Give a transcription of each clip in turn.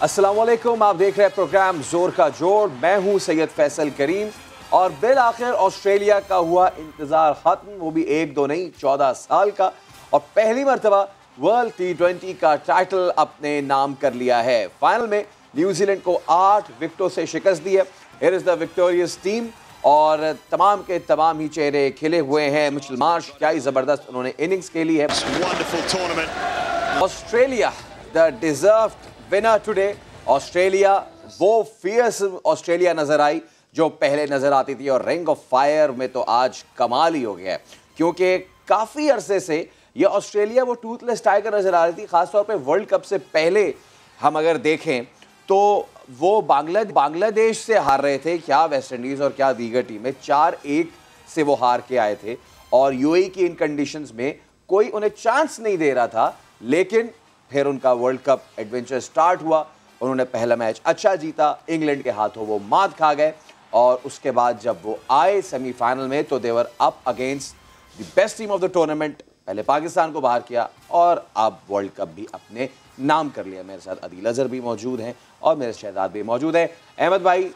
अस्सलामुअलैकुम, आप देख रहे हैं प्रोग्राम जोर का जोड़। मैं हूं सैयद फैसल करीम और बिल आखिर ऑस्ट्रेलिया का हुआ इंतजार खत्म, वो भी 1-2 नहीं 14 साल का, और पहली मरतबा वर्ल्ड T20 का टाइटल अपने नाम कर लिया है। फाइनल में न्यूजीलैंड को 8 विकेटों से शिकस्त दी है। Here is the victorious team और तमाम के तमाम ही चेहरे खिले हुए हैं। मिचेल मार्श क्या ही जबरदस्त उन्होंने इनिंग्स खेली है। Australia the deserved winner today. Australia वो फियर्स ऑस्ट्रेलिया नजर आई जो पहले नजर आती थी, और रिंग ऑफ फायर में तो आज कमाल ही हो गया है, क्योंकि काफी अरसे से ये ऑस्ट्रेलिया वो टूथलेस टाइगर नजर आ रही थी। खासतौर पे वर्ल्ड कप से पहले हम अगर देखें तो वो बांग्लादेश से हार रहे थे, क्या वेस्ट इंडीज और क्या दीगर टीमें 4-1 से वो हार के आए थे, और यूएई की इन कंडीशंस में कोई उन्हें चांस नहीं दे रहा था। लेकिन फिर उनका वर्ल्ड कप एडवेंचर स्टार्ट हुआ, उन्होंने पहला मैच अच्छा जीता, इंग्लैंड के हाथों वो मात खा गए, और उसके बाद जब वो आए सेमीफाइनल में तो they were up against the best team of the tournament. पहले पाकिस्तान को बाहर किया और अब वर्ल्ड कप भी अपने नाम कर लिया। मेरे साथ अदील अजहर भी मौजूद हैं और मेरे शहजाद भी मौजूद हैं। अहमद भाई,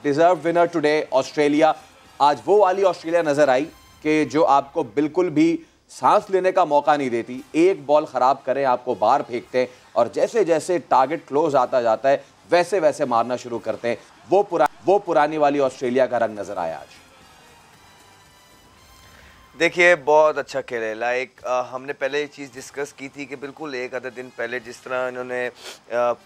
डिजर्व विनर टुडे ऑस्ट्रेलिया। आज वो वाली ऑस्ट्रेलिया नजर आई कि जो आपको बिल्कुल भी सांस लेने का मौका नहीं देती। एक बॉल खराब करें आपको बाहर फेंकते हैं, और जैसे जैसे टारगेट क्लोज आता जाता है वैसे वैसे मारना शुरू करते हैं। वो पुरानी वाली ऑस्ट्रेलिया का रंग नजर आया आज। देखिए, बहुत अच्छा खेले। हमने पहले ये चीज़ डिस्कस की थी कि बिल्कुल एक आधा दिन पहले जिस तरह इन्होंने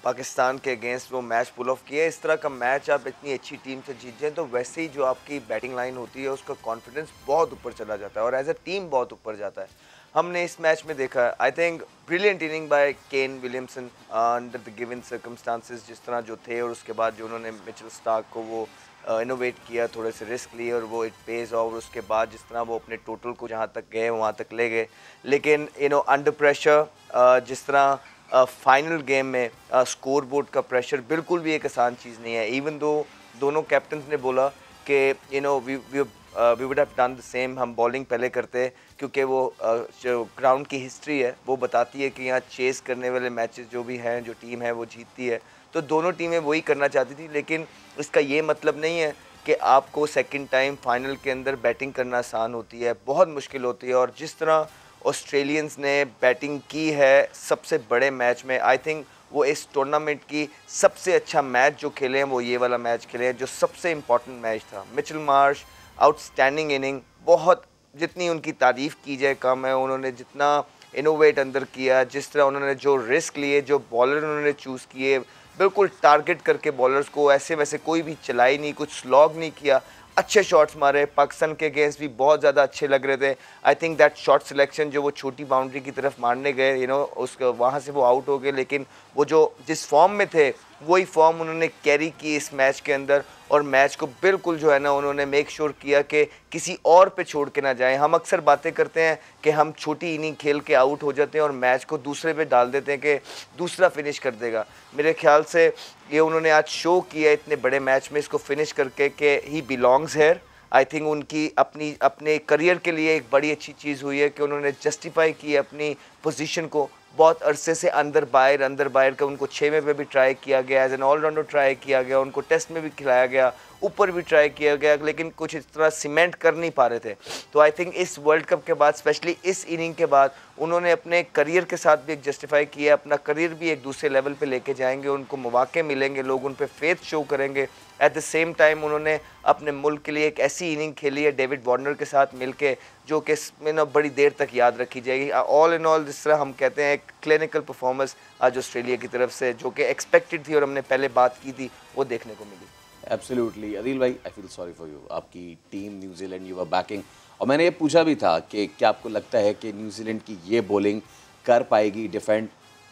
पाकिस्तान के अगेंस्ट वो मैच पुल ऑफ किया, इस तरह का मैच आप इतनी अच्छी टीम से जीत जाएं तो वैसे ही जो आपकी बैटिंग लाइन होती है उसका कॉन्फिडेंस बहुत ऊपर चला जाता है और एज ए टीम बहुत ऊपर जाता है। हमने इस मैच में देखा, I think brilliant inning by Kane Williamson under the given circumstances, जिस तरह जो थे, और उसके बाद जो उन्होंने मिचेल स्टार्क को वो इनोवेट किया, थोड़े से रिस्क लिए और वो इट पेज ऑफ। उसके बाद जिस तरह वो अपने टोटल को जहाँ तक गए वहाँ तक ले गए, लेकिन अंडर प्रेशर जिस तरह फाइनल गेम में स्कोर बोर्ड का प्रेशर बिल्कुल भी एक आसान चीज़ नहीं है। इवन दो दोनों कैप्टन ने बोला कि we would have done the same, हम बॉलिंग पहले करते, क्योंकि वो जो ग्राउंड की हिस्ट्री है वो बताती है कि यहाँ चेस करने वाले मैचेस जो भी हैं, जो टीम है वो जीतती है। तो दोनों टीमें वही करना चाहती थी, लेकिन इसका ये मतलब नहीं है कि आपको सेकंड टाइम फाइनल के अंदर बैटिंग करना आसान होती है, बहुत मुश्किल होती है। और जिस तरह ऑस्ट्रेलियंस ने बैटिंग की है सबसे बड़े मैच में, आई थिंक वो इस टूर्नामेंट की सबसे अच्छा मैच जो खेले हैं वो ये वाला मैच खेले हैं, जो सबसे इम्पॉर्टेंट मैच था। मिचेल मार्श आउटस्टैंडिंग इनिंग, बहुत जितनी उनकी तारीफ़ की जाए कम है। उन्होंने जितना इनोवेट अंदर किया, जिस तरह उन्होंने जो रिस्क लिए, जो बॉलर उन्होंने चूज़ किए, बिल्कुल टारगेट करके बॉलर्स को, ऐसे वैसे कोई भी चलाई नहीं, कुछ स्लॉग नहीं किया, अच्छे शॉट्स मारे। पाकिस्तान के अगेंस्ट भी बहुत ज़्यादा अच्छे लग रहे थे। I think that shot selection जो वो छोटी बाउंड्री की तरफ मारने गए, उसको वहाँ से वो आउट हो गए, लेकिन वो जो जिस फॉर्म में थे वही फॉर्म उन्होंने कैरी की इस मैच के अंदर, और मैच को बिल्कुल जो है ना उन्होंने मेक श्योर किया कि किसी और पे छोड़ के ना जाएं। हम अक्सर बातें करते हैं कि हम छोटी इनिंग खेल के आउट हो जाते हैं और मैच को दूसरे पे डाल देते हैं कि दूसरा फिनिश कर देगा। मेरे ख्याल से ये उन्होंने आज शो किया इतने बड़े मैच में इसको फिनिश करके कि he belongs here. I think उनकी अपने करियर के लिए एक बड़ी अच्छी चीज़ हुई है कि उन्होंने जस्टिफाई की अपनी पोजीशन को। बहुत अरसे से अंदर बाहर का उनको 6 में पे भी ट्राई किया गया, एज एन ऑलराउंडर ट्राई किया गया, उनको टेस्ट में भी खिलाया गया, ऊपर भी ट्राई किया गया, लेकिन कुछ इस तरह सीमेंट कर नहीं पा रहे थे। तो आई थिंक इस वर्ल्ड कप के बाद, स्पेशली इस इनिंग के बाद, उन्होंने अपने करियर के साथ भी एक जस्टिफाई किया, अपना करियर भी एक दूसरे लेवल पे लेके जाएंगे, उनको मौके मिलेंगे, लोग उन पे फेथ शो करेंगे। एट द सेम टाइम उन्होंने अपने मुल्क के लिए एक ऐसी इनिंग खेली है डेविड वार्नर के साथ मिलके, जो कि बड़ी देर तक याद रखी जाएगी। ऑल इन ऑल, जिस तरह हम कहते हैं, एक क्लिनिकल परफॉर्मेंस आज ऑस्ट्रेलिया की तरफ से, जो कि एक्सपेक्टेड थी और हमने पहले बात की थी, वो देखने को मिली। एब्सोल्युटली अदील भाई, I feel sorry for you. आपकी team New Zealand, you were backing, और मैंने ये पूछा भी था कि क्या आपको लगता है कि न्यूजीलैंड की ये बॉलिंग कर पाएगी डिफेंड।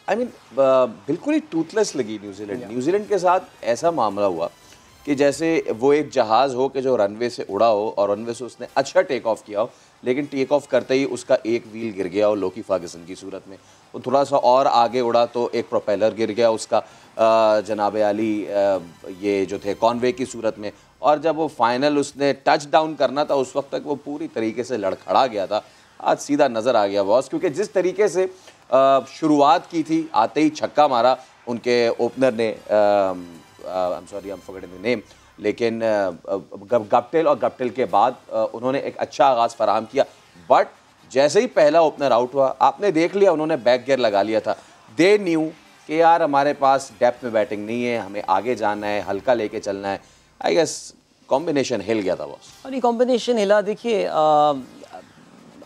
आई मीन बिल्कुल ही टूथलेस लगी न्यूजीलैंड के साथ। ऐसा मामला हुआ कि जैसे वो एक जहाज़ हो कि जो रनवे से उड़ा हो और रनवे से उसने अच्छा टेक ऑफ किया हो, लेकिन टेक ऑफ करते ही उसका एक व्हील गिर गया, और लोकी फर्ग्यूसन की सूरत में वो थोड़ा सा और आगे उड़ा तो एक प्रोपेलर गिर गया उसका, जनाब आली ये जो थे कॉनवे की सूरत में। और जब वो फाइनल उसने टच डाउन करना था उस वक्त तक वो पूरी तरीके से लड़खड़ा गया था। आज सीधा नज़र आ गया बॉस, क्योंकि जिस तरीके से शुरुआत की थी, आते ही छक्का मारा, उनके ओपनर ने, I am sorry I am forgetting the name, लेकिन गप्टिल और गप्टिल के बाद उन्होंने एक अच्छा आगाज़ फराहम किया। बट जैसे ही पहला ओपनर आउट हुआ, आपने देख लिया उन्होंने बैक गियर लगा लिया था। दे न्यू कि यार हमारे पास डेप्थ में बैटिंग नहीं है, हमें आगे जाना है, हल्का लेके चलना है। आई गेस कॉम्बिनेशन हिल गया था बॉस। और ये कॉम्बिनेशन हिला, देखिए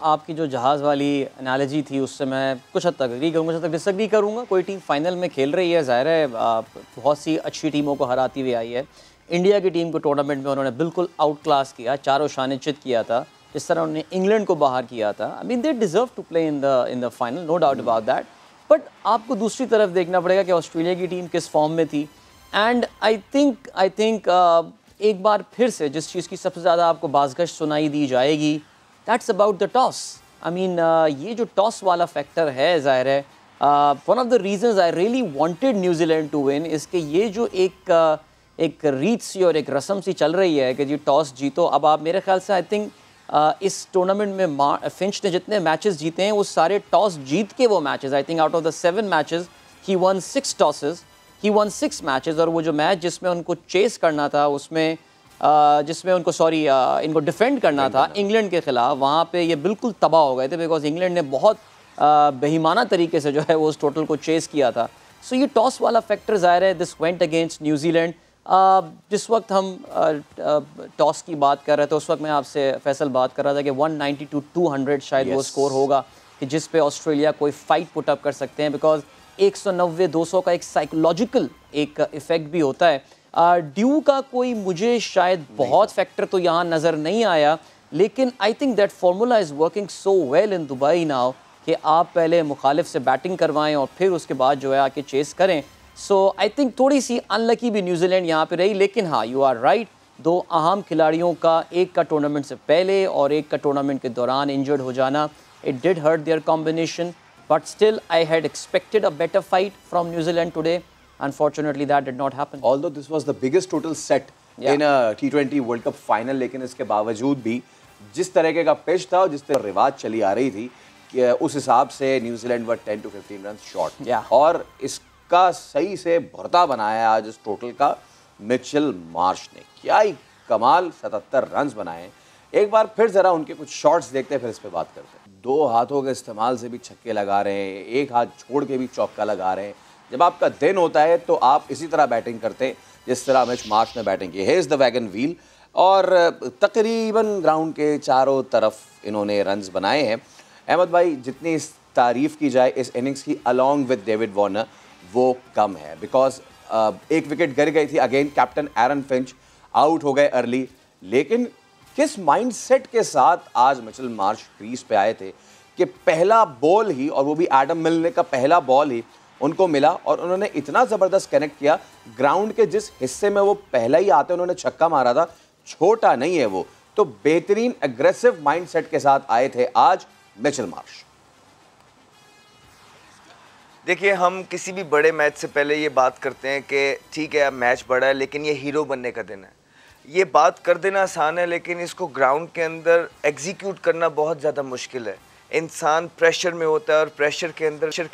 आपकी जो जहाज़ वाली एनालॉजी थी उससे मैं कुछ हद तक एग्री करूँगा, कुछ हद तक डिसएग्री करूँगा। कोई टीम फाइनल में खेल रही है, ज़ाहिर है बहुत सी अच्छी टीमों को हराती हुई आई है। इंडिया की टीम को टूर्नामेंट में उन्होंने बिल्कुल आउट क्लास किया, चारों शाने चित किया था, जिस तरह उन्होंने इंग्लैंड को बाहर किया था। I mean they deserve to play in the final, no doubt about that. But आपको दूसरी तरफ देखना पड़ेगा कि ऑस्ट्रेलिया की टीम किस फॉर्म में थी। एंड आई थिंक एक बार फिर से जिस चीज़ की सबसे ज़्यादा आपको बाज़गश्त सुनाई दी जाएगी, that's about the toss. I mean ये जो टॉस वाला फैक्टर है, ज़ाहिर है one of the reasons I really wanted New Zealand to win इसके ये जो एक रीत सी और एक रस्म सी चल रही है कि जी टॉस जीतो। अब आप मेरे ख्याल से आई थिंक इस टूर्नामेंट में फिंच ने जितने मैचेस जीते हैं वो सारे टॉस जीत के वो matches, I think out of the 7 matches he one 6 tosses, he one 6 matches. और वो जो मैच जिसमें उनको चेस करना था, उसमें जिसमें उनको इनको डिफेंड करना था इंग्लैंड के ख़िलाफ़, वहाँ पे ये बिल्कुल तबाह हो गए थे बिकॉज इंग्लैंड ने बहुत बेईमाना तरीके से जो है वो उस टोटल को चेस किया था। सो ये टॉस वाला फैक्टर ज़ाहिर है दिस वेंट अगेंस्ट न्यूजीलैंड। जिस वक्त हम टॉस की बात कर रहे थे उस वक्त मैं आपसे फैसल बात कर रहा था कि 190 to 200 शायद वो स्कोर होगा कि जिस पे ऑस्ट्रेलिया कोई फाइट पुटअप कर सकते हैं, बिकॉज 190-200 का एक साइकोलॉजिकल एक इफ़ेक्ट भी होता है। ड्यू का कोई मुझे शायद बहुत फैक्टर तो यहाँ नज़र नहीं आया, लेकिन I think that formula is working so well in Dubai now कि आप पहले मुखालिफ से बैटिंग करवाएं और फिर उसके बाद जो है आके चेस करें। सो आई थिंक थोड़ी सी अनलकी भी न्यूजीलैंड यहाँ पे रही, लेकिन हाँ यू आर राइट, 2 अहम खिलाड़ियों का, एक का टूर्नामेंट से पहले और एक का टूर्नामेंट के दौरान इंजर्ड हो जाना, it did hurt their combination. But still I had expected a better fight from New Zealand today. Unfortunately, that did not happen. Although this was the biggest total set in a T20 World Cup final, लेकिन इसके बावजूद भी जिस तरीके का pitch था और जिस तरह रिवाज चली आ रही थी कि उस हिसाब से New Zealand were 10 to 15 run short. और इसका सही से भरता बनाया आज इस टोटल का मिचेल मार्श ने। क्या ही कमाल 77 रन बनाए। एक बार फिर ज़रा उनके कुछ शॉट्स देखते हैं, फिर इस पर बात करते हैं। 2 हाथों के इस्तेमाल से भी छक्के लगा रहे हैं, एक हाथ छोड़ के भी चौका लगा रहे हैं। जब आपका दिन होता है तो आप इसी तरह बैटिंग करते हैं जिस तरह मिचेल मार्श ने बैटिंग की। है इज़ द वैगन व्हील, और तकरीबन ग्राउंड के चारों तरफ इन्होंने रन्स बनाए हैं। अहमद भाई, जितनी इस तारीफ़ की जाए इस इनिंग्स की अलॉन्ग विद डेविड वार्नर, वो कम है, बिकॉज एक विकेट गिर गई थी again, captain Aaron Finch out हो गए अर्ली। लेकिन किस माइंडसेट के साथ आज मिचेल मार्श क्रीज पे आए थे कि पहला बॉल ही, और वो भी एडम मिलने का पहला बॉल ही उनको मिला और उन्होंने इतना ज़बरदस्त कनेक्ट किया। ग्राउंड के जिस हिस्से में वो पहला ही आते उन्होंने छक्का मारा था, छोटा नहीं है वो, तो बेहतरीन एग्रेसिव माइंडसेट के साथ आए थे आज मिचेल मार्श। देखिए, हम किसी भी बड़े मैच से पहले ये बात करते हैं कि ठीक है मैच बड़ा है लेकिन ये हीरो बनने का दिन है। ये बात कर देना आसान है लेकिन इसको ग्राउंड के अंदर एग्जीक्यूट करना बहुत ज़्यादा मुश्किल है। इंसान प्रेशर में होता है और प्रेशर के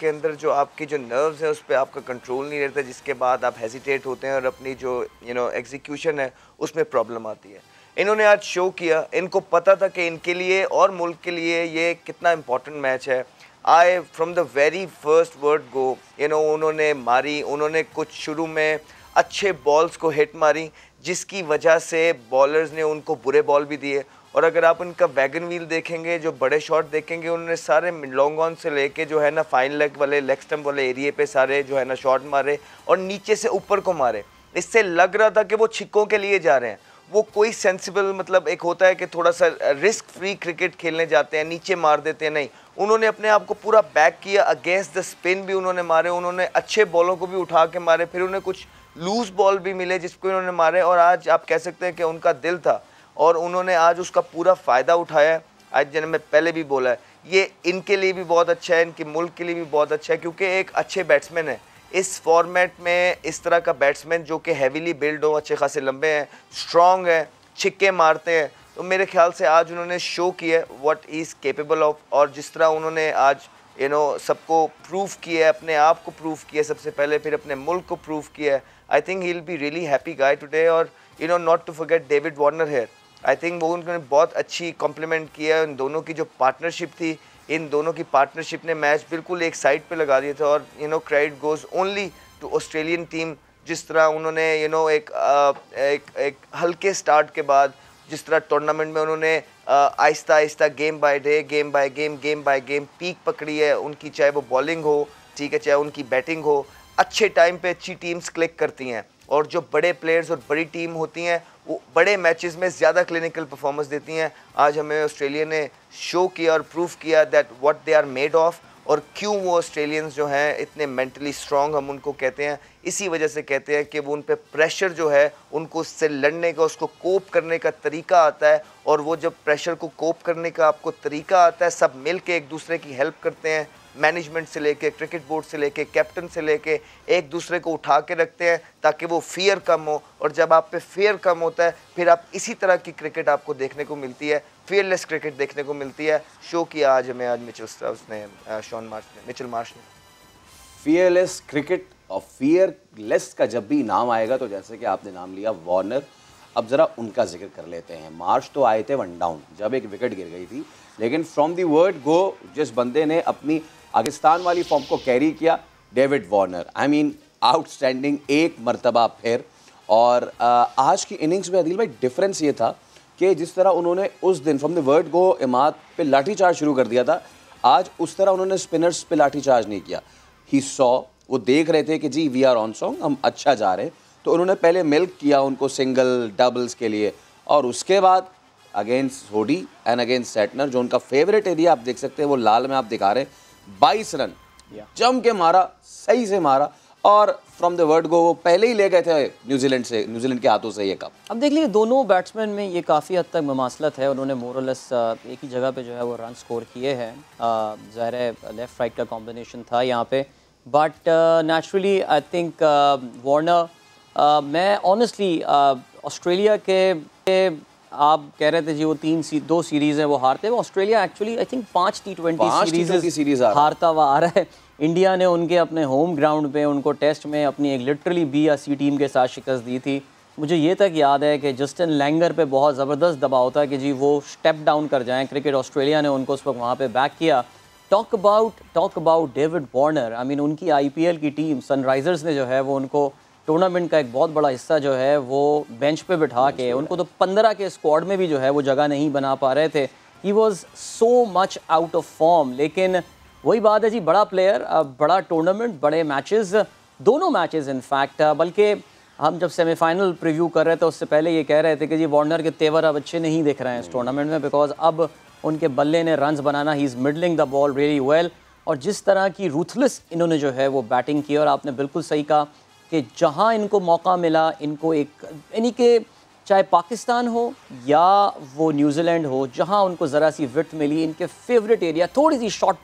अंदर जो आपकी जो नर्व्स है उस पर आपका कंट्रोल नहीं रहता, जिसके बाद आप हेजिटेट होते हैं और अपनी जो एग्जीक्यूशन है उसमें प्रॉब्लम आती है। इन्होंने आज शो किया, इनको पता था कि इनके लिए और मुल्क के लिए ये कितना इम्पोर्टेंट मैच है। आए from the very first word go उन्होंने कुछ शुरू में अच्छे बॉल्स को हिट मारी, जिसकी वजह से बॉलर्स ने उनको बुरे बॉल भी दिए। और अगर आप उनका वैगन व्हील देखेंगे, जो बड़े शॉट देखेंगे, उन्होंने सारे लॉन्ग ऑन से लेके जो है ना फाइन लेग वाले, लेग स्टम्प वाले एरिए पे सारे जो है ना शॉट मारे और नीचे से ऊपर को मारे। इससे लग रहा था कि वो छिक्कों के लिए जा रहे हैं। वो कोई सेंसिबल, मतलब एक होता है कि थोड़ा सा रिस्क फ्री क्रिकेट खेलने जाते हैं, नीचे मार देते हैं, नहीं, उन्होंने अपने आप को पूरा बैक किया। अगेंस्ट द स्पिन भी उन्होंने मारे, उन्होंने अच्छे बॉलों को भी उठा के मारे, फिर उन्हें कुछ लूज बॉल भी मिले जिसको उन्होंने मारे। और आज आप कह सकते हैं कि उनका दिल था और उन्होंने आज उसका पूरा फ़ायदा उठाया। आज जैसे मैं पहले भी बोला है, ये इनके लिए भी बहुत अच्छा है, इनके मुल्क के लिए भी बहुत अच्छा है, क्योंकि एक अच्छे बैट्समैन है इस फॉर्मेट में, इस तरह का बैट्समैन जो कि हैवीली बिल्ड हो, अच्छे खासे लंबे हैं, स्ट्रॉन्ग है, छिक्के मारते हैं। तो मेरे ख्याल से आज उन्होंने शो किया व्हाट इज़ केपेबल ऑफ, और जिस तरह उन्होंने आज सबको प्रूव किया है, अपने आप को प्रूव किया है सबसे पहले, फिर अपने मुल्क को प्रूव किया है। I think he will be really happy guy today. और not to forget David Warner here, I think वो उन्होंने बहुत अच्छी कॉम्प्लीमेंट किया है। इन दोनों की जो पार्टनरशिप थी, इन दोनों की पार्टनरशिप ने मैच बिल्कुल एक साइड पे लगा दिया था। और credit goes only to Australian team, जिस तरह उन्होंने एक हल्के स्टार्ट के बाद जिस तरह टूर्नामेंट में उन्होंने आहिस्ता आहिस्ता game by day, game by game peak पकड़ी है उनकी, चाहे वो बॉलिंग हो, ठीक है, चाहे उनकी बैटिंग हो। अच्छे टाइम पे अच्छी टीम्स क्लिक करती हैं, और जो बड़े प्लेयर्स और बड़ी टीम होती हैं वो बड़े मैचेस में ज़्यादा क्लिनिकल परफॉर्मेंस देती हैं। आज हमें ऑस्ट्रेलिया ने शो किया और प्रूव किया that what they are made of, और क्यों वो ऑस्ट्रेलियंस जो हैं इतने मेंटली स्ट्रॉन्ग हम उनको कहते हैं। इसी वजह से कहते हैं कि वो उन पे प्रेशर जो है, उनको उससे लड़ने का, उसको कोप करने का तरीका आता है। और वो जब प्रेशर को कोप करने का आपको तरीका आता है, सब मिल के एक दूसरे की हेल्प करते हैं, मैनेजमेंट से लेके, क्रिकेट बोर्ड से लेके, कैप्टन से लेके, एक दूसरे को उठा के रखते हैं ताकि वो फियर कम हो। और जब आप पे फियर कम होता है, फिर आप इसी तरह की क्रिकेट आपको देखने को मिलती है, फियरलेस क्रिकेट देखने को मिलती है। शो किया आज मिचेल मार्श ने फियरलेस क्रिकेट। और फियरलेस का जब भी नाम आएगा, तो जैसे कि आपने नाम लिया वार्नर, अब ज़रा उनका जिक्र कर लेते हैं। मार्च तो आए थे वन डाउन जब एक विकेट गिर गई थी, लेकिन फ्रॉम दी वर्ड गो जिस बंदे ने अपनी पाकिस्तान वाली फॉर्म को कैरी किया, David Warner, I mean outstanding एक मर्तबा फिर। और आज की इनिंग्स में अदिल भाई डिफरेंस ये था कि जिस तरह उन्होंने उस दिन from the word go Imad पे लाठीचार्ज शुरू कर दिया था, आज उस तरह उन्होंने स्पिनर्स पे लाठीचार्ज नहीं किया। ही सॉ, वो देख रहे थे कि जी वी आर ऑन सॉन्ग, हम अच्छा जा रहे हैं, तो उन्होंने पहले मिल्क किया उनको सिंगल डबल्स के लिए, और उसके बाद अगेंस्ट होडी एंड अगेंस्ट सेटनर, जो उनका फेवरेट एरिया आप देख सकते हैं, वो लाल में आप दिखा रहे हैं, 22 रन जम के मारा, सही से मारा। और फ्रॉम द वर्ड गो वो पहले ही ले गए थे न्यूजीलैंड के हाथों से ये कप। अब देख लीजिए दोनों बैट्समैन में ये काफ़ी हद तक ममासलत है, उन्होंने मोरलेस एक ही जगह पे जो है वो रन स्कोर किए हैं। ज़ाहिर है लेफ़्ट राइट का कॉम्बिनेशन था यहाँ पे, but naturally I think Warner, मैं ऑनेस्टली ऑस्ट्रेलिया के आप कह रहे थे जी वो 2 सीरीज़ हैं वो हारते हैं, Australia actually I think 5 T20 series हारता हुआ आ रहा है। इंडिया ने उनके अपने होम ग्राउंड पे उनको टेस्ट में अपनी एक लिटरली B या C टीम के साथ शिकस्त दी थी। मुझे ये तक याद है कि जस्टिन लैंगर पे बहुत ज़बरदस्त दबाव था कि जी वो स्टेप डाउन कर जाएं। क्रिकेट ऑस्ट्रेलिया ने उनको उस वक्त वहाँ पे बैक किया। Talk about David Warner, I mean उनकी IPL की टीम सनराइज़र्स ने जो है वो उनको टूर्नामेंट का एक बहुत बड़ा हिस्सा जो है वो बेंच पे बिठा के, उनको तो 15 के स्क्वाड में भी जो है वो जगह नहीं बना पा रहे थे। He was so much out of form. लेकिन वही बात है जी, बड़ा प्लेयर, बड़ा टूर्नामेंट, बड़े मैचेस, दोनों मैचेस इनफैक्ट। बल्कि हम जब सेमीफाइनल प्रीव्यू कर रहे थे उससे पहले ये कह रहे थे कि जी वार्नर के तेवर अब अच्छे नहीं दिख रहे हैं इस टूर्नामेंट में, बिकॉज अब उनके बल्ले ने runs banana, he is middling the ball really well. और जिस तरह की रूथलेस इन्होंने जो है वो बैटिंग की, और आपने बिल्कुल सही कहा कि जहां इनको मौका मिला, इनको एक यानी कि चाहे पाकिस्तान हो या वो न्यूजीलैंड हो, जहां उनको ज़रा सी विड्थ मिली, इनके फेवरेट एरिया, थोड़ी सी शॉर्ट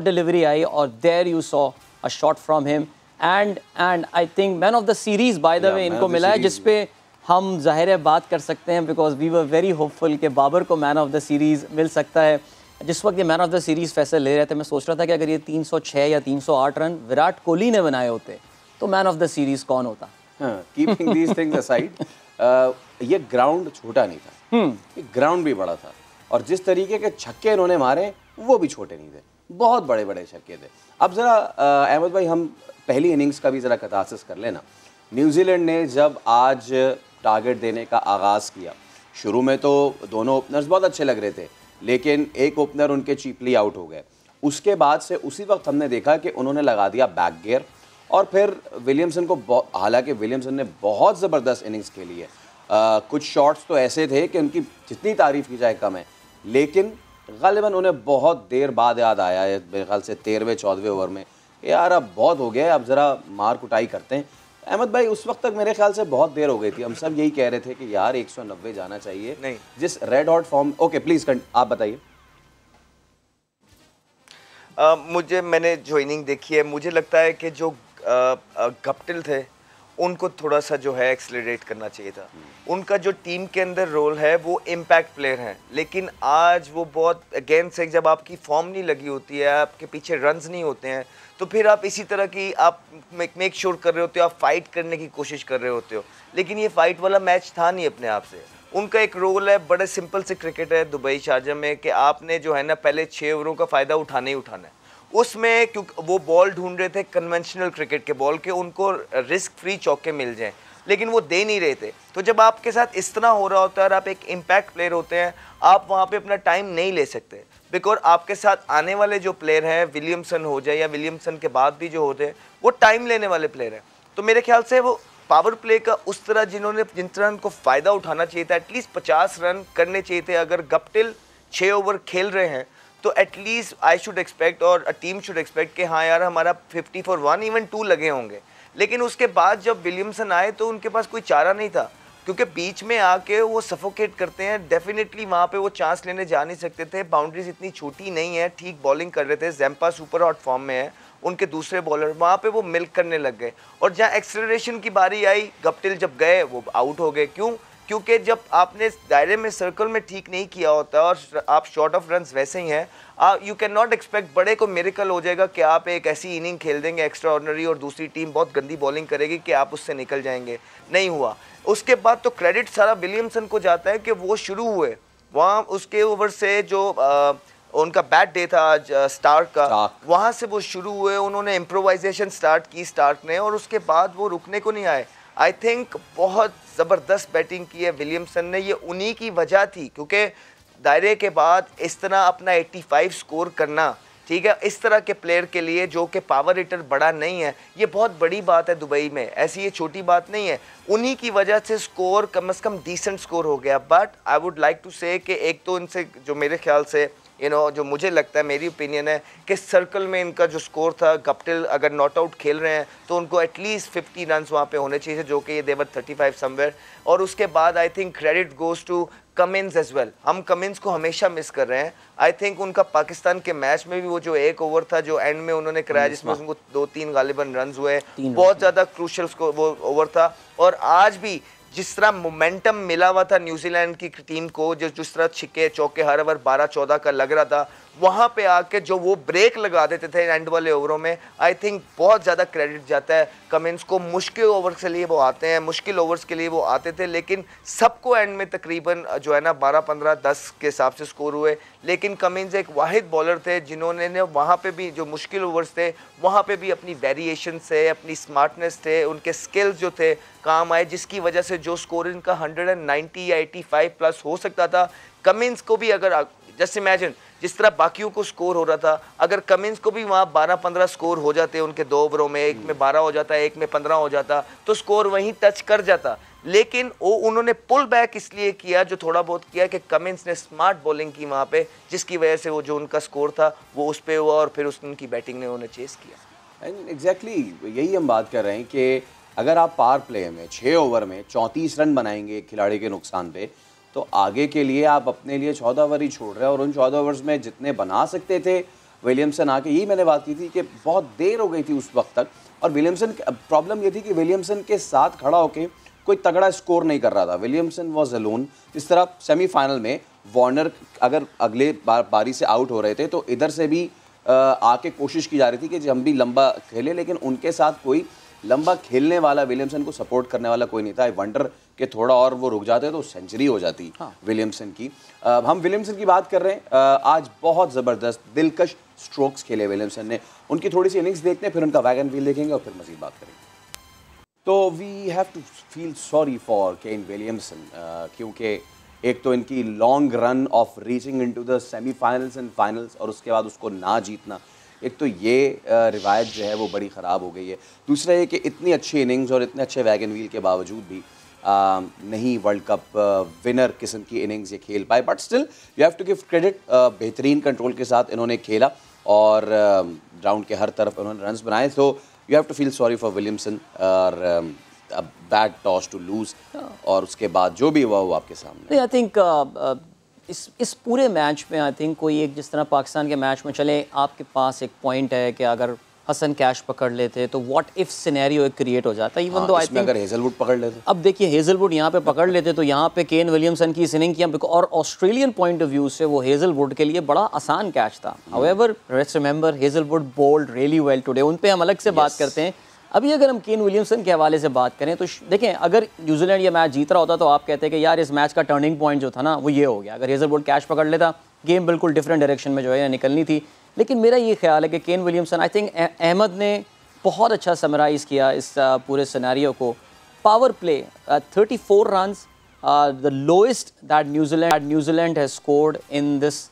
डिलीवरी आई, और there you saw a shot from him. And I think man of the series by the way इनको मिला है, जिसपे हम ज़ाहिर है बात कर सकते हैं, because we were very hopeful कि बाबर को मैन ऑफ द सीरीज़ मिल सकता है। जिस वक्त ये मैन ऑफ द सीरीज़ फैसले ले रहे थे, मैं सोच रहा था कि अगर ये 306 या 308 रन विराट कोहली ने बनाए होते तो मैन ऑफ द सीरीज़ कौन होता। कीपिंग दीज थिंग्स असाइड, ये ग्राउंड छोटा नहीं था, ये ग्राउंड भी बड़ा था, और जिस तरीके के छक्के इन्होंने मारे वो भी छोटे नहीं थे, बहुत बड़े बड़े छक्के थे। अब ज़रा अहमद भाई हम पहली इनिंग्स का भी ज़रा कतासिस कर लेना। न्यूजीलैंड ने जब आज टारगेट देने का आगाज़ किया, शुरू में तो दोनों ओपनर्स बहुत अच्छे लग रहे थे, लेकिन एक ओपनर उनके चीपली आउट हो गए। उसके बाद से उसी वक्त हमने देखा कि उन्होंने लगा दिया बैक गियर, और फिर विलियमसन को, हालांकि विलियमसन ने बहुत ज़बरदस्त इनिंग्स खेली है। कुछ शॉट्स तो ऐसे थे कि उनकी जितनी तारीफ़ की जाए कम है, लेकिन ग़ालिबन उन्हें बहुत देर बाद याद आया है, मेरे ख्याल से 13वें-14वें ओवर में, यार अब बहुत हो गया, अब ज़रा मार कुटाई करते हैं। अहमद भाई उस वक्त तक मेरे ख्याल से बहुत देर हो गई थी, हम सब यही कह रहे थे कि यार 190 जाना चाहिए, नहीं जिस red hot form. Okay please आप बताइए। मैंने जो इनिंग देखी है, मुझे लगता है कि जो गप्टिल थे उनको थोड़ा सा जो है एक्सेलरेट करना चाहिए था। उनका जो टीम के अंदर रोल है वो इम्पैक्ट प्लेयर हैं, लेकिन आज वो बहुत अगेंस्ट है। जब आपकी फॉर्म नहीं लगी होती है, आपके पीछे रन्स नहीं होते हैं, तो फिर आप इसी तरह की आप मेक श्योर कर रहे होते हो, आप फाइट करने की कोशिश कर रहे होते हो, लेकिन ये फाइट वाला मैच था नहीं अपने आप से। उनका एक रोल है, बड़े सिंपल से क्रिकेट है दुबई शारजा में, कि आपने जो है ना पहले 6 ओवरों का फ़ायदा उठाना ही उठाना है। उसमें क्योंकि वो बॉल ढूंढ रहे थे कन्वेंशनल क्रिकेट के बॉल के, उनको रिस्क फ्री चौके मिल जाएं, लेकिन वो दे नहीं रहे थे। तो जब आपके साथ इस तरह हो रहा होता है और आप एक इम्पैक्ट प्लेयर होते हैं, आप वहाँ पे अपना टाइम नहीं ले सकते, बिकॉज आपके साथ आने वाले जो प्लेयर हैं, विलियमसन हो जाए या विलियमसन के बाद भी जो होते हैं, वो टाइम लेने वाले प्लेयर हैं। तो मेरे ख्याल से वो पावर प्ले का उस तरह जिन तरह उनको फ़ायदा उठाना चाहिए था, एटलीस्ट 50 रन करने चाहिए थे। अगर गप्टिल 6 ओवर खेल रहे हैं तो एटलीस्ट आई शुड एक्सपेक्ट और टीम शुड एक्सपेक्ट कि हाँ यार हमारा 50 for 1 इवन 2 लगे होंगे। लेकिन उसके बाद जब विलियमसन आए तो उनके पास कोई चारा नहीं था, क्योंकि बीच में आके वो सफोकेट करते हैं। डेफिनेटली वहाँ पे वो चांस लेने जा नहीं सकते थे, बाउंड्रीज इतनी छोटी नहीं है, ठीक बॉलिंग कर रहे थे। जैम्पा सुपर हॉट फॉर्म में है, उनके दूसरे बॉलर वहाँ पे वो मिल्क करने लग गए। और जहाँ एक्सेलरेशन की बारी आई, गप्टिल जब गए वो आउट हो गए। क्यों? क्योंकि जब आपने दायरे में सर्कल में ठीक नहीं किया होता और आप शॉर्ट ऑफ रन्स वैसे ही हैं, यू कैन नॉट एक्सपेक्ट बड़े को मिरेकल हो जाएगा कि आप एक ऐसी इनिंग खेल देंगे एक्स्ट्रा ऑर्डिनरी और दूसरी टीम बहुत गंदी बॉलिंग करेगी कि आप उससे निकल जाएंगे। नहीं हुआ। उसके बाद तो क्रेडिट सारा विलियमसन को जाता है कि वो शुरू हुए वहाँ उसके ओवर से जो उनका बैट डे था आज स्टार्क का, वहाँ से वो शुरू हुए। उन्होंने इम्प्रोवाइजेशन स्टार्ट की स्टार्क ने, और उसके बाद वो रुकने को नहीं आए। आई थिंक बहुत ज़बरदस्त बैटिंग की है विलियमसन ने। ये उन्हीं की वजह थी, क्योंकि दायरे के बाद इस तरह अपना 85 स्कोर करना, ठीक है, इस तरह के प्लेयर के लिए जो कि पावर हिटर बड़ा नहीं है, ये बहुत बड़ी बात है दुबई में। ऐसी ये छोटी बात नहीं है। उन्हीं की वजह से स्कोर कम से कम डिसेंट स्कोर हो गया। But I would like to say कि एक तो इनसे जो मेरे ख्याल से जो मुझे लगता है, मेरी ओपिनियन है कि सर्कल में इनका जो स्कोर था, गप्टिल अगर नॉट आउट खेल रहे हैं तो उनको एटलीस्ट 50 रन वहाँ पे होने चाहिए, जो कि ये देवर 35 समवेयर। और उसके बाद I think credit goes to Cummins as well. हम कमिंस को हमेशा मिस कर रहे हैं। आई थिंक उनका पाकिस्तान के मैच में भी वो जो एक ओवर था जो एंड में उन्होंने कराया, जिसमें उनको 2-3 गालिबन रन हुए, बहुत ज़्यादा क्रूशल वो ओवर था। और आज भी जिस तरह मोमेंटम मिला हुआ था न्यूजीलैंड की टीम को, जिस तरह छिक्के चौके हर ओवर 12-14 का लग रहा था, वहाँ पे आके जो वो ब्रेक लगा देते थे एंड वाले ओवरों में, आई थिंक बहुत ज़्यादा क्रेडिट जाता है कमिंस को। मुश्किल ओवर्स के लिए वो आते हैं, मुश्किल ओवर्स के लिए वो आते थे, लेकिन सबको एंड में तकरीबन जो है ना 12-15-10 के हिसाब से स्कोर हुए। लेकिन कमिंस एक वाहिद बॉलर थे जिन्होंने वहाँ पे भी जो मुश्किल ओवर्स थे वहाँ पे भी अपनी वेरिएशन से, अपनी स्मार्टनेस थे, उनके स्किल्स जो थे काम आए, जिसकी वजह से जो स्कोर इनका 190 या 85 प्लस हो सकता था। कमिंस को भी अगर जस्ट इमेजिन जिस तरह बाकियों को स्कोर हो रहा था, अगर कमिंस को भी वहाँ 12-15 स्कोर हो जाते उनके 2 ओवरों में, एक में 12 हो जाता, एक में 15 हो जाता, तो स्कोर वहीं टच कर जाता। लेकिन वो उन्होंने पुल बैक इसलिए किया जो थोड़ा बहुत किया कि कमिंस ने स्मार्ट बॉलिंग की वहाँ पे, जिसकी वजह से वो जो उनका स्कोर था वो उस पर हुआ और फिर उनकी बैटिंग ने उन्हें चेस किया। एग्जैक्टली यही हम बात कर रहे हैं कि अगर आप पावर प्ले में 6 ओवर में 34 रन बनाएंगे खिलाड़ी के नुकसान पे, तो आगे के लिए आप अपने लिए 14 ओवर ही छोड़ रहे हैं। और उन 14 ओवर्स में जितने बना सकते थे विलियमसन आके, यही मैंने बात की थी कि बहुत देर हो गई थी उस वक्त तक। और विलियमसन प्रॉब्लम ये थी कि विलियमसन के साथ खड़ा होके कोई तगड़ा स्कोर नहीं कर रहा था। Williamson was alone. जिस तरह सेमीफाइनल में वार्नर अगर अगले बारी से आउट हो रहे थे तो इधर से भी आके कोशिश की जा रही थी कि हम भी लंबा खेलें, लेकिन उनके साथ कोई लंबा खेलने वाला, विलियमसन को सपोर्ट करने वाला कोई नहीं था। आई वंडर कि थोड़ा और वो रुक जाते तो सेंचुरी हो जाती विलियमसन की। हम विलियमसन की बात कर रहे हैं। आज बहुत ज़बरदस्त दिलकश स्ट्रोक्स खेले विलियमसन ने। उनकी थोड़ी सी इनिंग्स देखते हैं, फिर उनका वैगन व्हील देखेंगे और फिर मज़ीद बात करेंगे। तो we have to feel sorry for Kane Williamson, क्योंकि एक तो इनकी long run of reaching into the semifinals and finals और उसके बाद उसको ना जीतना, एक तो ये रिवायत जो है वो बड़ी ख़राब हो गई है। दूसरा ये कि इतनी अच्छी इनिंग्स और इतने अच्छे वैगन व्हील के बावजूद भी नहीं वर्ल्ड कप विनर किस्म की इनिंग्स ये खेल पाए। But still you have to give credit, बेहतरीन कंट्रोल के साथ इन्होंने खेला और ग्राउंड के हर तरफ उन्होंने रन्स बनाए। तो you have to feel sorry for Williamson और बैड टॉस टू लूज़, और उसके बाद जो भी हुआ वो आपके सामने। आई थिंक इस पूरे मैच में आई थिंक कोई एक, जिस तरह पाकिस्तान के मैच में चले आपके पास एक पॉइंट है कि अगर हसन कैश पकड़ लेते तो व्हाट इफ सिनेरियो एक क्रिएट हो जाता, इवन दो आई थिंक अगर हेजलवुड पकड़ लेते, अब देखिए हेजलवुड यहाँ पे पकड़ लेते तो यहाँ पे केन विलियमसन की इनिंग किया, और ऑस्ट्रेलियन पॉइंट ऑफ व्यू से वो हेजलवुड के लिए बड़ा आसान कैच था। However let's remember Hazlewood bowled really well today, उन पे हम अलग से बात करते हैं। अभी अगर हम केन विलियमसन के हवाले से बात करें तो देखें, अगर न्यूजीलैंड ये मैच जीत रहा होता तो आप कहते हैं कि यार इस मैच का टर्निंग पॉइंट जो था ना वो ये हो गया, अगर हेजलवुड कैच पकड़ लेता गेम बिल्कुल डिफरेंट डायरेक्शन में जो है निकलनी थी। लेकिन मेरा ये ख्याल है कि Kane Williamson, I think Ahmed ने बहुत अच्छा समराइज़ किया इस पूरे सिनेरियो को। Power play 34 runs, the lowest that New Zealand has scored in this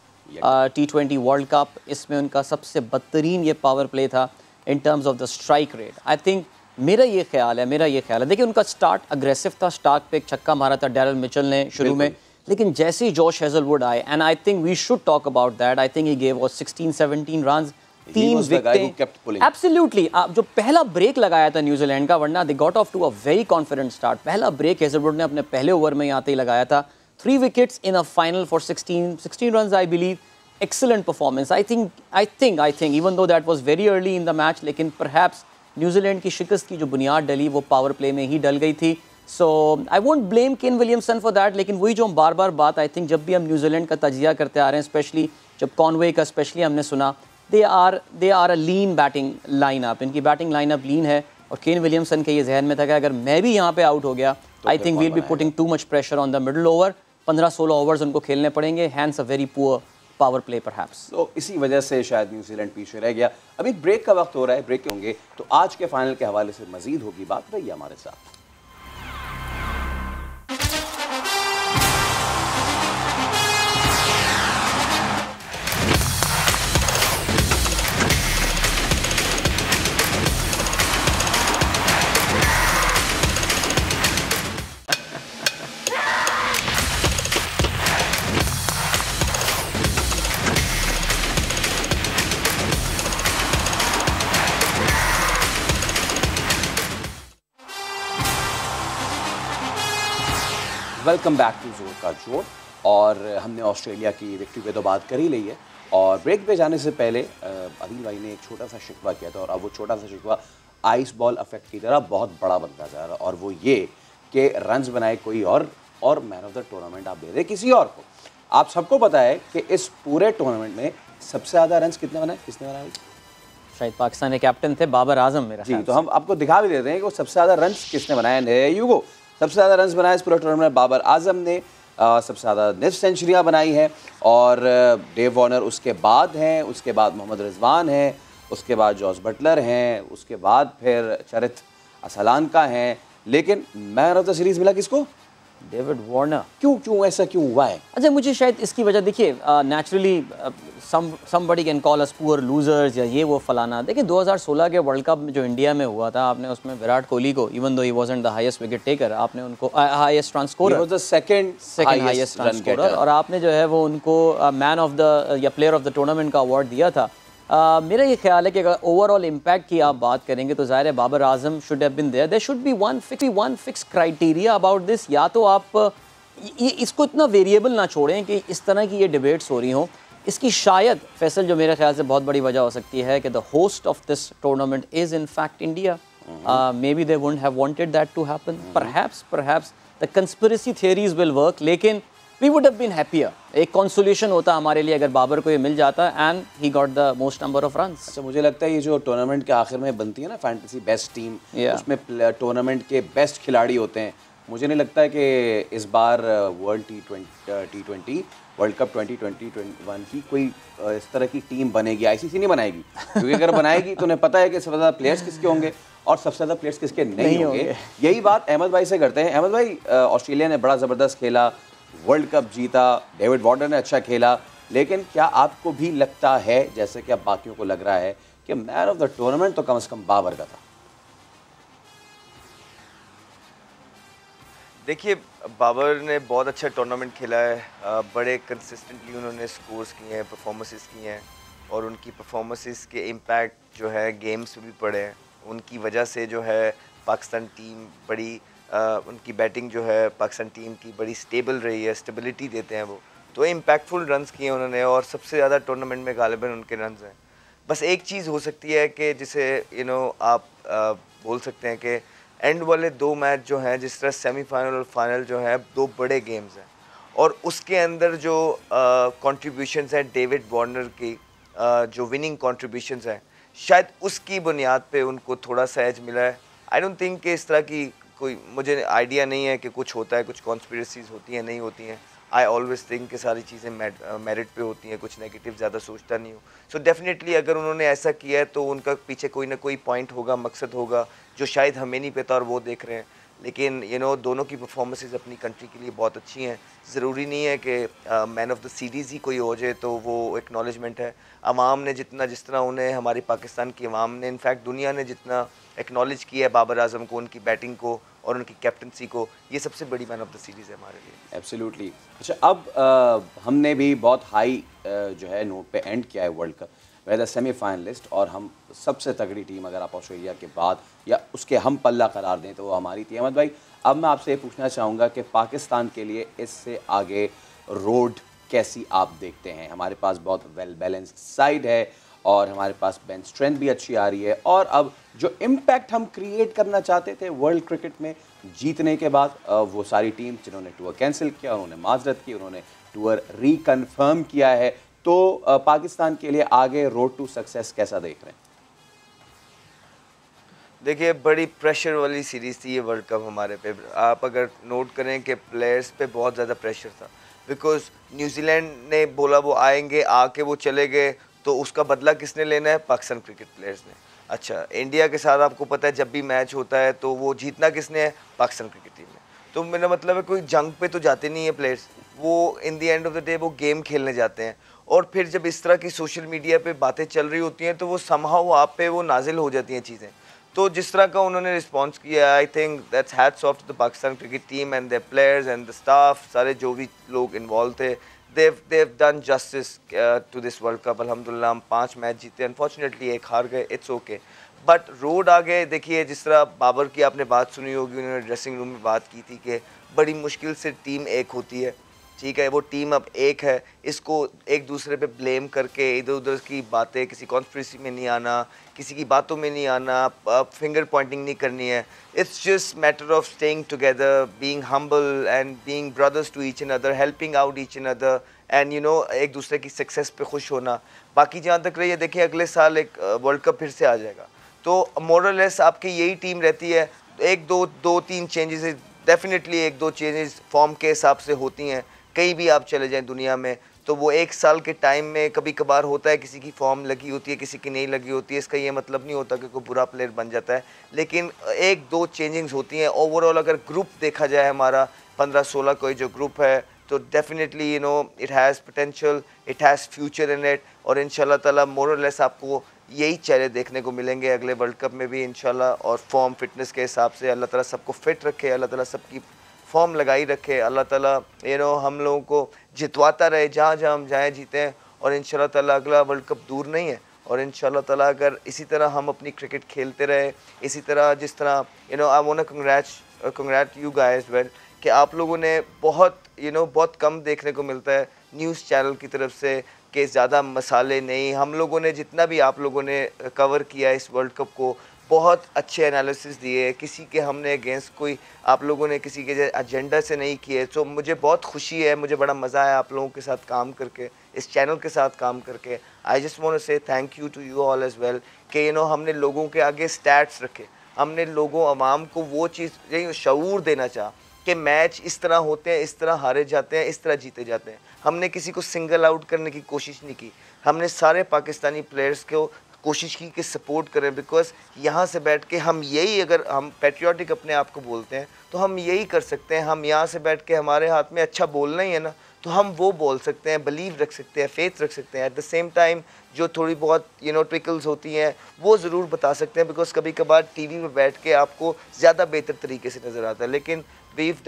T20 world cup, इसमें उनका सबसे बदतरीन ये पावर प्ले था in terms of the strike rate. I think मेरा ये ख्याल है देखिए उनका स्टार्ट अग्रेसिव था, स्टार्क पे एक छक्का मारा था डैरल मिचेल ने शुरू में, लेकिन जैसे ही जॉश हेजलवुड आए, and I think we should talk about that, I think he gave was 16-17 runs, 3 विकेटें। एब्सोल्युटली, जो पहला ब्रेक लगाया था न्यूजीलैंड का, वरना they got off to a very confident start, पहला ब्रेक हेजलवुड ने अपने पहले ओवर में आते ही लगाया था, 3 wickets in a final for 16 runs I believe. Excellent performance. I think even though that was very early in the match, लेकिन perhaps New Zealand की शिकस्त की जो बुनियाद डली वो पावर प्ले में ही डल गई थी। So I won't blame Kane Williamson for that, लेकिन वही जो हम बार बार बात, आई थिंक जब भी हम न्यूजीलैंड का तजिया करते आ रहे हैं, स्पेशली जब कॉनवे का स्पेशली हमने सुना, they are a lean batting lineup, इनकी बैटिंग लाइनअप लीन है, और केन विलियमसन के ये जहन में था कि अगर मैं भी यहाँ पे आउट हो गया, I think we'll be putting too much pressure on the middle over, 15-16 overs उनको खेलने पड़ेंगे, hence a very poor power play perhaps. तो इसी वजह से शायद न्यूजीलैंड पीछे रह गया। अभी ब्रेक का वक्त हो रहा है, ब्रेक होंगे तो आज के फाइनल के हवाले से मजीद होगी बात, रहिए हमारे साथ। वेलकम बैक टू जोर का जोर। और हमने ऑस्ट्रेलिया की विक्ट्री पे तो बात कर ही ली है, और ब्रेक पे जाने से पहले अदील भाई ने एक छोटा सा शिकवा किया था, और अब वो छोटा सा शिकवा आइस बॉल इफेक्ट की तरह बहुत बड़ा बनता जा रहा है, और वो ये कि रन्स बनाए कोई और मैन ऑफ द टूर्नामेंट आप दे दें किसी और को। आप सबको पता है कि इस पूरे टूर्नामेंट में सबसे ज़्यादा रन्स किसने बनाए? शायद पाकिस्तान के कैप्टन थे बाबर आजम मेरा जी। तो हम आपको दिखा भी देते हैं कि वो सबसे ज़्यादा रन्स किसने बनाए। यूगो सबसे ज़्यादा रन्स बनाए इस पूरे टूर्नामेंट में बाबर आजम ने, सबसे ज़्यादा निफ्ट सेंचुरियाँ बनाई हैं, और डेव वार्नर उसके बाद हैं, उसके बाद मोहम्मद रिजवान हैं, उसके बाद जॉस बटलर हैं, उसके बाद फिर चरित असलानका हैं, लेकिन मैन ऑफ द सीरीज़ मिला किसको? David Warner. क्यों ऐसा हुआ है? अच्छा, मुझे शायद इसकी वजह देखिए, naturally somebody can call us poor losers या ये वो फलाना। देखिए 2016 के वर्ल्ड कप में जो इंडिया में हुआ था, आपने उसमें विराट कोहली को, even though he wasn't the highest wicket taker, आपने उनको highest run scorer, he was the second highest run scorer, और आपने जो है वो उनको मैन ऑफ द या प्लेयर ऑफ द टूर्नामेंट का अवार्ड दिया था। मेरा ये ख्याल है कि अगर ओवरऑल इम्पैक्ट की आप बात करेंगे तो ज़ाहिर है Babar Azam should have been there should be one fix criteria about this. या तो आप इसको इतना वेरिएबल ना छोड़ें कि इस तरह की ये डिबेट्स हो रही हों। इसकी शायद फैसल जो मेरे ख्याल से बहुत बड़ी वजह हो सकती है कि the host of this tournament is in fact India. Maybe they wouldn't have wanted that to happen, perhaps the conspiracy theories will work, लेकिन we would have been happier. एक कंसोलेशन होता हमारे लिए अगर बाबर को ये मिल जाता, and he got the most number of runs. अच्छा, मुझे लगता है ये जो टूर्नामेंट के आखिर में बनती है ना फैंटेसी बेस्ट टीम, उसमें टूर्नामेंट के बेस्ट खिलाड़ी होते हैं। मुझे नहीं लगता है कि इस बार वर्ल्ड T20 वर्ल्ड कप 2021 की कोई इस तरह की टीम बनेगी। आईसीसी नहीं बनाएगी, क्योंकि अगर बनाएगी तो उन्हें पता है कि सबसे ज़्यादा प्लेयर्स किसके होंगे और सबसे ज़्यादा प्लेयर्स किसके नहीं होंगे। यही बात अहमद भाई से करते हैं। अहमद भाई, ऑस्ट्रेलिया ने बड़ा ज़बरदस्त खेला, वर्ल्ड कप जीता, डेविड वार्नर ने अच्छा खेला, लेकिन क्या आपको भी लगता है, जैसे कि अब बाकियों को लग रहा है, कि मैन ऑफ द टूर्नामेंट तो कम से कम बाबर का था? देखिए, बाबर ने बहुत अच्छा टूर्नामेंट खेला है, बड़े कंसिस्टेंटली उन्होंने स्कोर्स किए हैं, परफॉर्मेंसेस की हैं, और उनकी परफॉर्मेंसेस के इम्पैक्ट जो है गेम्स में भी पड़े हैं। उनकी वजह से जो है पाकिस्तान टीम बड़ी उनकी बैटिंग जो है पाकिस्तान टीम की बड़ी स्टेबल रही है, स्टेबिलिटी देते हैं वो, तो इम्पैक्टफुल रन्स किए उन्होंने, और सबसे ज़्यादा टूर्नामेंट में गालिबन उनके रन्स हैं। बस एक चीज़ हो सकती है कि जिसे आप बोल सकते हैं कि एंड वाले 2 मैच जो हैं, जिस तरह सेमीफाइनल और फाइनल जो है 2 बड़े गेम्स हैं, और उसके अंदर जो कंट्रीब्यूशंस हैं डेविड वार्नर की, जो विनिंग कंट्रीब्यूशंस हैं, शायद उसकी बुनियाद पे उनको थोड़ा सा एज मिला है। आई डोंट थिंक कि इस तरह की कोई, मुझे आइडिया नहीं है कि कुछ होता है, कुछ कॉन्स्पिरेसीज होती हैं, नहीं होती हैं। आई ऑलवेज थिंक कि सारी चीज़ें मेरिट पे होती हैं, कुछ नेगेटिव ज़्यादा सोचता नहीं हूँ। सो डेफिनेटली अगर उन्होंने ऐसा किया है तो उनका पीछे कोई ना कोई पॉइंट होगा, मकसद होगा, जो शायद हमें नहीं पता और वो देख रहे हैं। लेकिन दोनों की परफॉर्मेंसेस अपनी कंट्री के लिए बहुत अच्छी हैं। ज़रूरी नहीं है कि मैन ऑफ द सीरीज़ ही कोई हो जाए तो वो एक्नॉलेजमेंट है। अवाम ने जितना, जिस तरह उन्हें, हमारी पाकिस्तान की अवाम ने, इनफैक्ट दुनिया ने जितना एक्नॉलेज किया है बाबर आजम को, उनकी बैटिंग को और उनकी कैप्टनसी को, ये सबसे बड़ी मैन ऑफ द सीरीज़ है हमारे लिए। एब्सोल्युटली। अच्छा, अब हमने भी बहुत हाई जो है नोट पे एंड किया है वर्ल्ड कप, वेदर सेमीफाइनलिस्ट, और हम सबसे तगड़ी टीम अगर आप ऑस्ट्रेलिया के बाद या उसके हम पल्ला करार दें तो वो हमारी थी। अहमद भाई, अब मैं आपसे ये पूछना चाहूँगा कि पाकिस्तान के लिए इससे आगे रोड कैसी आप देखते हैं? हमारे पास बहुत वेल बैलेंस्ड साइड है और हमारे पास बेंच स्ट्रेंथ भी अच्छी आ रही है, और अब जो इम्पैक्ट हम क्रिएट करना चाहते थे वर्ल्ड क्रिकेट में जीतने के बाद, वो सारी टीम जिन्होंने टूर कैंसिल किया, उन्होंने माजरत की, उन्होंने टूर रिकन्फर्म किया है, तो पाकिस्तान के लिए आगे रोड टू सक्सेस कैसा देख रहे हैं? देखिए, बड़ी प्रेशर वाली सीरीज़ थी ये वर्ल्ड कप हमारे पे। आप अगर नोट करें कि प्लेयर्स पे बहुत ज़्यादा प्रेशर था, बिकॉज न्यूजीलैंड ने बोला वो आएंगे, आके वो चले गए, तो उसका बदला किसने लेना है? पाकिस्तान क्रिकेट प्लेयर्स ने। अच्छा, इंडिया के साथ आपको पता है जब भी मैच होता है तो वो जीतना किसने है? पाकिस्तान क्रिकेट टीम ने। तो मेरा मतलब है कोई जंग पे तो जाते नहीं है प्लेयर्स, वो in the end of the day वो गेम खेलने जाते हैं। और फिर जब इस तरह की सोशल मीडिया पे बातें चल रही होती हैं तो वो समहाउ आप पे वो नाजिल हो जाती हैं चीज़ें। तो जिस तरह का उन्होंने रिस्पॉन्स किया, I think that's hats off to the Pakistan cricket team and their players and the staff, सारे जो भी लोग इन्वॉल्व थे, they've done justice to this world cup. अल्हम्दुलिल्लाह हम 5 मैच जीते, अनफॉर्चुनेटली एक हार गए, इट्स ओके, बट रोड आगे देखिए। जिस तरह बाबर की आपने बात सुनी होगी, उन्होंने ड्रेसिंग रूम में बात की थी कि बड़ी मुश्किल से टीम एक होती है, ठीक है, वो टीम अब एक है। इसको एक दूसरे पे ब्लेम करके इधर उधर की बातें, किसी कॉन्स्पिरेसी में नहीं आना, किसी की बातों में नहीं आना, फिंगर पॉइंटिंग नहीं करनी है। It's just matter of staying together, being humble and being brothers to each and other, helping out each and other, and एक दूसरे की सक्सेस पे खुश होना। बाकी जहाँ तक रही है, देखिए अगले साल एक वर्ल्ड कप फिर से आ जाएगा, तो मोरलेस आपकी यही टीम रहती है। एक दो तीन चेंजेस, डेफिनेटली 1-2 चेंजेस फॉर्म के हिसाब से होती हैं। कहीं भी आप चले जाएं दुनिया में, तो वो एक साल के टाइम में कभी कभार होता है, किसी की फॉर्म लगी होती है, किसी की नहीं लगी होती है। इसका ये मतलब नहीं होता कि कोई बुरा प्लेयर बन जाता है, लेकिन 1-2 चेंजिंग्स होती हैं। ओवरऑल अगर ग्रुप देखा जाए हमारा 15-16 कोई जो ग्रुप है, तो definitely it has potential, it has future in it, और इंशाल्लाह ताला मोर और लेस आपको यही चेहरे देखने को मिलेंगे अगले वर्ल्ड कप में भी इंशाल्लाह। और फॉर्म फिटनेस के हिसाब से अल्लाह ताला सबको फिट रखे, अल्लाह ताला सबकी फॉर्म लगाई रखे, अल्लाह ताला हम लोगों को जितवाता रहे, जहाँ जहाँ हम जाएँ जीतें, और इंशाल्लाह ताला अगला वर्ल्ड कप दूर नहीं है। और इंशाल्लाह ताला अगर इसी तरह हम अपनी क्रिकेट खेलते रहे, इसी तरह जिस तरह I want to congrat you guys well, कि आप लोगों ने बहुत बहुत कम देखने को मिलता है न्यूज़ चैनल की तरफ से कि ज़्यादा मसाले नहीं। हम लोगों ने जितना भी आप लोगों ने कवर किया इस वर्ल्ड कप को, बहुत अच्छे एनालिसिस दिए, किसी के हमने अगेंस्ट कोई आप लोगों ने किसी के एजेंडा से नहीं किए। तो मुझे बहुत खुशी है, मुझे बड़ा मज़ा आया आप लोगों के साथ काम करके, इस चैनल के साथ काम करके। I just want to say thank you to you all as well कि हमने लोगों के आगे स्टैट्स रखे, हमने लोगों अवाम को वो चीज़ शऊर देना चाहा कि मैच इस तरह होते हैं, इस तरह हारे जाते हैं, इस तरह जीते जाते हैं। हमने किसी को सिंगल आउट करने की कोशिश नहीं की, हमने सारे पाकिस्तानी प्लेयर्स को कोशिश की कि सपोर्ट करें। बिकॉज यहाँ से बैठ के हम यही, अगर हम पैट्रियाटिक अपने आप को बोलते हैं तो हम यही कर सकते हैं। हम यहाँ से बैठ के, हमारे हाथ में अच्छा बोलना ही है ना, तो हम वो बोल सकते हैं, बिलीव रख सकते हैं, फेथ रख सकते हैं। एट द सेम टाइम जो थोड़ी बहुत ट्रिकल्स होती हैं वो ज़रूर बता सकते हैं, बिकॉज कभी कभार टीवी में बैठ के आपको ज़्यादा बेहतर तरीके से नज़र आता है। लेकिन we've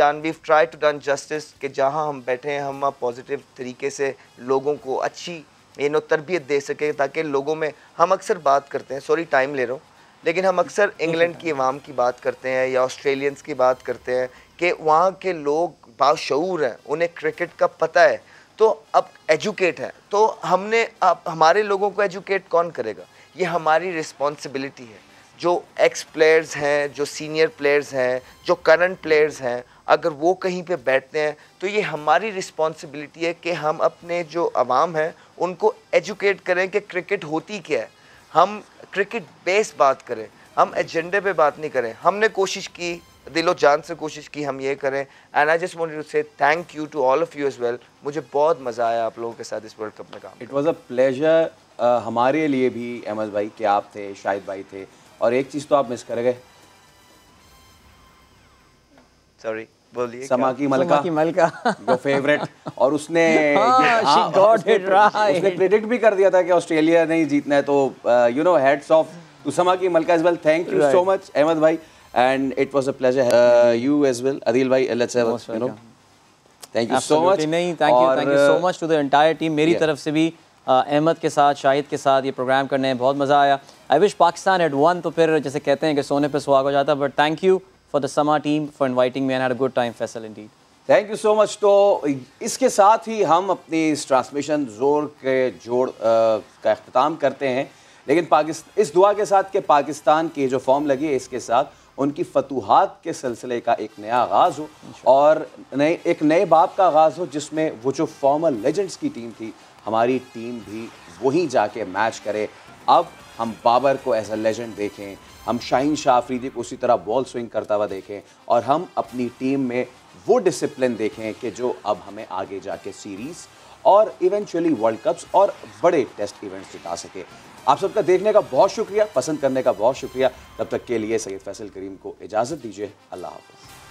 tried to done justice कि जहाँ हम बैठे हैं हम पॉजिटिव तरीके से लोगों को अच्छी तरबियत दे सके, ताकि लोगों में, हम अक्सर बात करते हैं, सॉरी टाइम ले रहा हूँ, लेकिन हम अक्सर इंग्लैंड की अवाम की बात करते हैं या ऑस्ट्रेलियंस की बात करते हैं कि वहाँ के लोग बाशऊर हैं, उन्हें क्रिकेट का पता है, तो अब एजुकेट है। तो हमने अब हमारे लोगों को एजुकेट कौन करेगा? ये हमारी रिस्पॉन्सिबिलिटी है। जो एक्स प्लेयर्स हैं, जो सीनियर प्लेयर्स हैं, जो करंट प्लेयर्स हैं, अगर वो कहीं पे बैठते हैं तो ये हमारी रिस्पॉन्सिबिलिटी है कि हम अपने जो अवाम हैं उनको एजुकेट करें कि क्रिकेट होती क्या है। हम क्रिकेट बेस बात करें, हम एजेंडे पे बात नहीं करें। हमने कोशिश की, दिलो जान से कोशिश की हम ये करें। And I just wanted to say thank you to all of you as well. मुझे बहुत मज़ा आया आप लोगों के साथ इस वर्ल्ड कप में काम। इट वाज अ प्लेजर हमारे लिए भी अहमद भाई कि आप थे, शाहिद भाई थे, और एक चीज़ तो आप मिस कर गए। सॉरी, बोलिए। समा की मलका, योर फेवरेट। और उसने उसने प्रेडिक्ट भी कर दिया था कि ऑस्ट्रेलिया नहीं जीतना है, तो you know hats off to Samaa की मलका as well. Thank you so much Ahmed भाई, and it was a pleasure you as well. Adeel भाई, let's have you know, thank you so much. नहीं, thank you so much to the entire team. मेरी तरफ से भी अहमद के साथ, शाहिद के साथ ये प्रोग्राम करने में बहुत मज़ा आया। I wish Pakistan had one, तो फिर जैसे कहते हैं कि सोने पे सुहाग हो जाता। But thank you for the Samaa team for inviting me and had a good time. Faisal indeed, thank you so much. तो इसके साथ ही हम अपनी इस ट्रांसमिशन जोड़ के जोड़ का अख्ताम करते हैं, लेकिन पाकिस्तान इस दुआ के साथ कि पाकिस्तान की जो फॉर्म लगी है इसके साथ उनकी फतूहात के सिलसिले का एक नया आगाज़ हो और एक नए बाब का आगाज़ हो, जिसमें वो जो फॉर्मर लेजेंड्स की टीम थी, हमारी टीम भी वहीं जाके मैच करे। अब हम बाबर को एज अ लेजेंड देखें, हम शाहीन शाह अफरीदी को उसी तरह बॉल स्विंग करता हुआ देखें, और हम अपनी टीम में वो डिसिप्लिन देखें कि जो अब हमें आगे जाके सीरीज़ और इवेंचुअली वर्ल्ड कप्स और बड़े टेस्ट इवेंट्स जिता सके। आप सबका देखने का बहुत शुक्रिया, पसंद करने का बहुत शुक्रिया। तब तक के लिए सैयद फैसल करीम को इजाज़त दीजिए। अल्लाह हाफ़िज़।